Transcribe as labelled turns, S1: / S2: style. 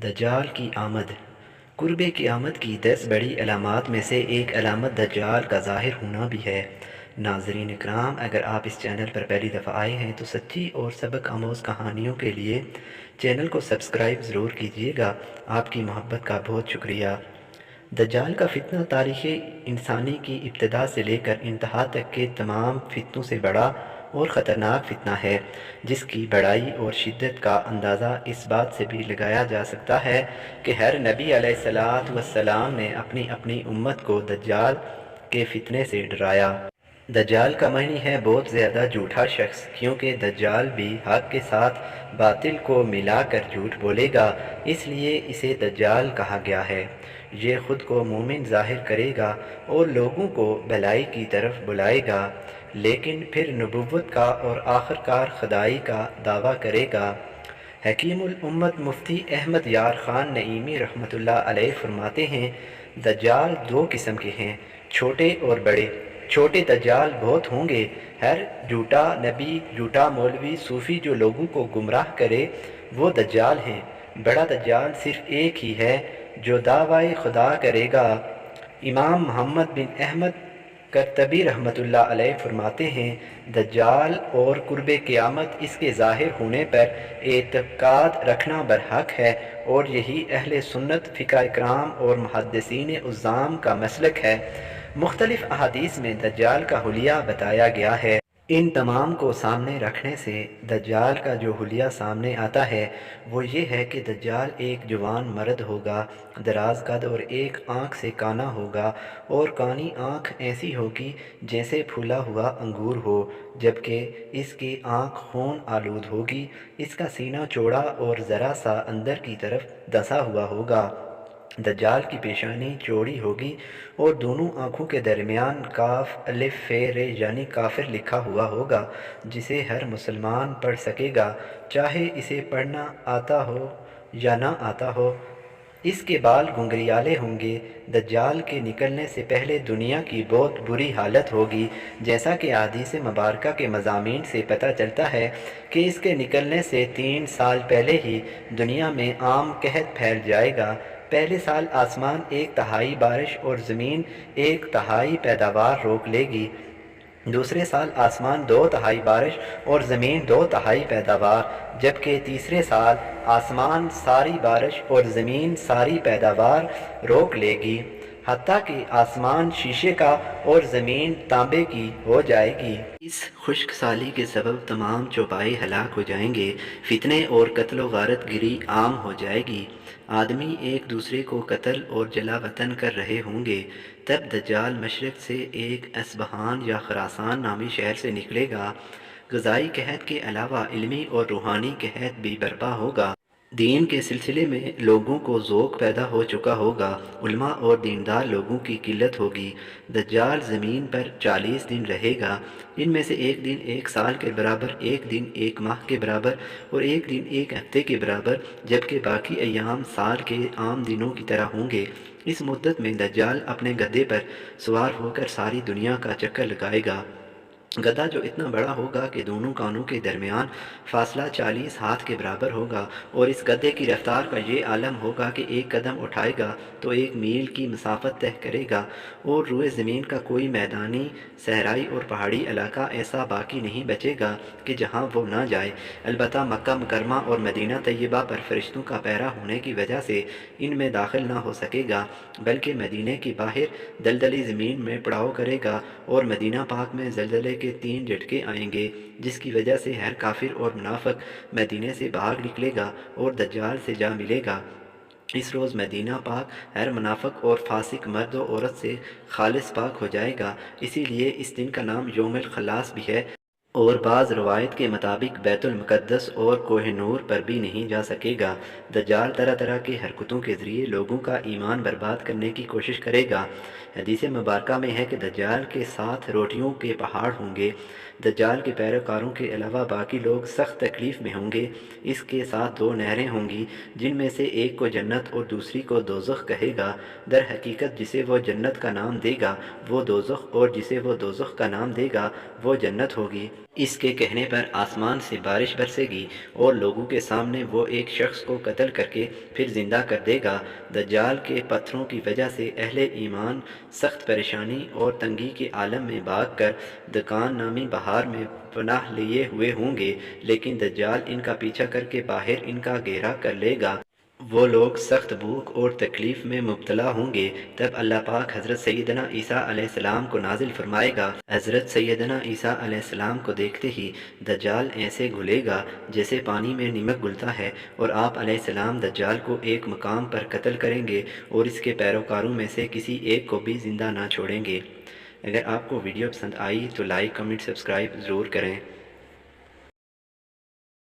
S1: दज्जाल की आमद। कुर्ब क़यामत की 10 बड़ी अलामात में से एक अलामत दज्जाल का ज़ाहिर होना भी है। नाज़रीन इकराम, अगर आप इस चैनल पर पहली दफ़ा आए हैं तो सच्ची और सबक आमोज़ कहानियों के लिए चैनल को सब्सक्राइब ज़रूर कीजिएगा। आपकी मोहब्बत का बहुत शुक्रिया। दज्जाल का फितना तारीख़ इंसानी की इब्तिदा से लेकर इंतहा तक के तमाम फितनों से बड़ा और ख़तरनाक फितना है, जिसकी बड़ाई और शिद्दत का अंदाज़ा इस बात से भी लगाया जा सकता है कि हर नबी अलैहिस्सलातु वस्सलाम ने अपनी अपनी उम्मत को दज्जाल के फितने से डराया। दज्जाल का मानी है बहुत ज़्यादा झूठा शख्स, क्योंकि दज्जाल भी हक़ के साथ बातिल को मिलाकर झूठ बोलेगा, इसलिए इसे दज्जाल कहा गया है। ये ख़ुद को मोमिन ज़ाहिर करेगा और लोगों को भलाई की तरफ बुलाएगा, लेकिन फिर नबुव्वत का और आखिरकार खुदाई का दावा करेगा। हकीमुल उम्मत मुफ्ती अहमद यार ख़ान नईमी रहमतुल्लाह अलैह फरमाते हैं, दज्जाल दो किस्म के हैं, छोटे और बड़े। छोटे दज्जाल बहुत होंगे, हर झूठा नबी, झूठा मौलवी, सूफ़ी जो लोगों को गुमराह करे वो दज्जाल हैं। बड़ा दज्जाल सिर्फ़ एक ही है जो दावाए खुदा करेगा। इमाम मोहम्मद बिन अहमद करतबी रहमतुल्लाह अलैह फरमाते हैं, दज्जाल और कुर्ब क़यामत इसके ज़ाहिर होने पर एतक़ाद रखना बरहक है, और यही अहले सुन्नत फ़िक़ा इकराम और मुहद्दिसीन उज़्ज़ाम का मसलक है। मुख्तलिफ़ अहादीस में दज्जाल का हुलिया बताया गया है। इन तमाम को सामने रखने से दज्जाल का जो हुलिया सामने आता है वो ये है कि दज्जाल एक जवान मर्द होगा, दराज कद और एक आँख से काना होगा, और कानी आँख ऐसी होगी जैसे फूला हुआ अंगूर हो, जबकि इसकी आँख खून आलूद होगी। इसका सीना चौड़ा और ज़रा सा अंदर की तरफ धंसा हुआ होगा। दज्जाल की पेशानी चौड़ी होगी और दोनों आँखों के दरमियान काफ अलिफ फे रे यानी काफिर लिखा हुआ होगा, जिसे हर मुसलमान पढ़ सकेगा, चाहे इसे पढ़ना आता हो या ना आता हो। इसके बाल घुंघरियाले होंगे। दज्जाल के निकलने से पहले दुनिया की बहुत बुरी हालत होगी, जैसा कि हदीस मुबारका के मज़ामीन से पता चलता है कि इसके निकलने से 3 साल पहले ही दुनिया में आम कहत फैल जाएगा। पहले साल आसमान 1/3 बारिश और ज़मीन 1/3 पैदावार रोक लेगी। दूसरे साल आसमान 2/3 बारिश और ज़मीन 2/3 पैदावार, जबकि तीसरे साल आसमान सारी बारिश और ज़मीन सारी पैदावार रोक लेगी, हत्ता कि आसमान शीशे का और ज़मीन तांबे की हो जाएगी। इस खुश्क साली के सबब तमाम चौपाई हलाक हो जाएंगे, फितने और कत्ल गारत गिरी आम हो जाएगी। आदमी एक दूसरे को कत्ल और जला वतन कर रहे होंगे। तब दज्जाल मशरक़ से एक असबहान या खरासान नामी शहर से निकलेगा। ग़ज़ाई कहत के अलावा इल्मी और रूहानी कहत भी बर्पा होगा। दीन के सिलसिले में लोगों को ज़ौक़ पैदा हो चुका होगा। उलमा और दीनदार लोगों की किल्लत होगी। दज्जाल ज़मीन पर 40 दिन रहेगा। इनमें से एक दिन 1 साल के बराबर, एक दिन 1 माह के बराबर और एक दिन 1 हफ्ते के बराबर, जबकि बाकी अय्याम साल के आम दिनों की तरह होंगे। इस मुद्दत में दज्जाल अपने गधे पर सवार होकर सारी दुनिया का चक्कर लगाएगा। गधा जो इतना बड़ा होगा कि दोनों कानों के दरमियान फासला 40 हाथ के बराबर होगा, और इस गधे की रफ्तार का ये आलम होगा कि एक कदम उठाएगा तो 1 मील की मसाफत तय करेगा, और रुए ज़मीन का कोई मैदानी, सहराई और पहाड़ी इलाका ऐसा बाकी नहीं बचेगा कि जहाँ वो ना जाए। अलबत्ता मक्का मुकरमा और मदीना तैयबा पर फरिश्तों का पहरा होने की वजह से इनमें दाखिल ना हो सकेगा, बल्कि मदीने की बाहर दलदली ज़मीन में पड़ाव करेगा, और मदीना पाक में ज़लज़ले के 3 झटके आएंगे, जिसकी वजह से हर काफिर और मुनाफिक मदीने से भाग निकलेगा और दज्जाल से जा मिलेगा। इस रोज़ मदीना पाक हर मुनाफिक और फासिक मर्द और औरत से खालिस पाक हो जाएगा, इसीलिए इस दिन का नाम यौमुल खलास भी है। और बाज़ रवायत के मुताबिक बैतुल मुक़द्दस और कोह-ए-नूर पर भी नहीं जा सकेगा। दज्जाल तरह तरह की हरकतों के ज़रिए लोगों का ईमान बर्बाद करने की कोशिश करेगा। हदीस मुबारका में है कि दज्जाल के साथ रोटियों के पहाड़ होंगे। دجال کے پیروکاروں کے علاوہ باقی لوگ سخت تکلیف میں ہوں گے۔ اس کے ساتھ دو نہریں ہوں گی جن میں سے ایک کو جنت اور دوسری کو دوزخ کہے گا۔ در حقیقت جسے وہ جنت کا نام دے گا وہ دوزخ، اور جسے وہ دوزخ کا نام دے گا وہ جنت ہوگی۔ اس کے کہنے پر آسمان سے بارش برسے گی اور لوگوں کے سامنے وہ ایک شخص کو قتل کر کے پھر زندہ کر دے گا۔ دجال کے پتھروں کی وجہ سے اہل ایمان سخت پریشانی اور تنگی کے عالم میں بھاگ کر دکان نامی بہار میں پناہ لیے ہوئے ہوں گے، لیکن دجال ان کا پیچھا کر کے باہر ان کا گھیرا کر لے گا۔ وہ لوگ سخت بھوک اور تکلیف میں مبتلا ہوں گے۔ تب اللہ پاک حضرت سیدنا عیسیٰ علیہ السلام کو نازل فرمائے گا۔ حضرت سیدنا عیسیٰ علیہ السلام کو دیکھتے ہی دجال ایسے گھلے گا جیسے پانی میں نمک گھلتا ہے، اور آپ علیہ السلام دجال کو ایک مقام پر قتل کریں گے اور اس کے پیروکاروں میں سے کسی ایک کو بھی زندہ نہ چھوڑیں گے۔ اگر آپ کو ویڈیو پسند آئی تو لائک، کمنٹ، سبسکرائب ضرور کریں۔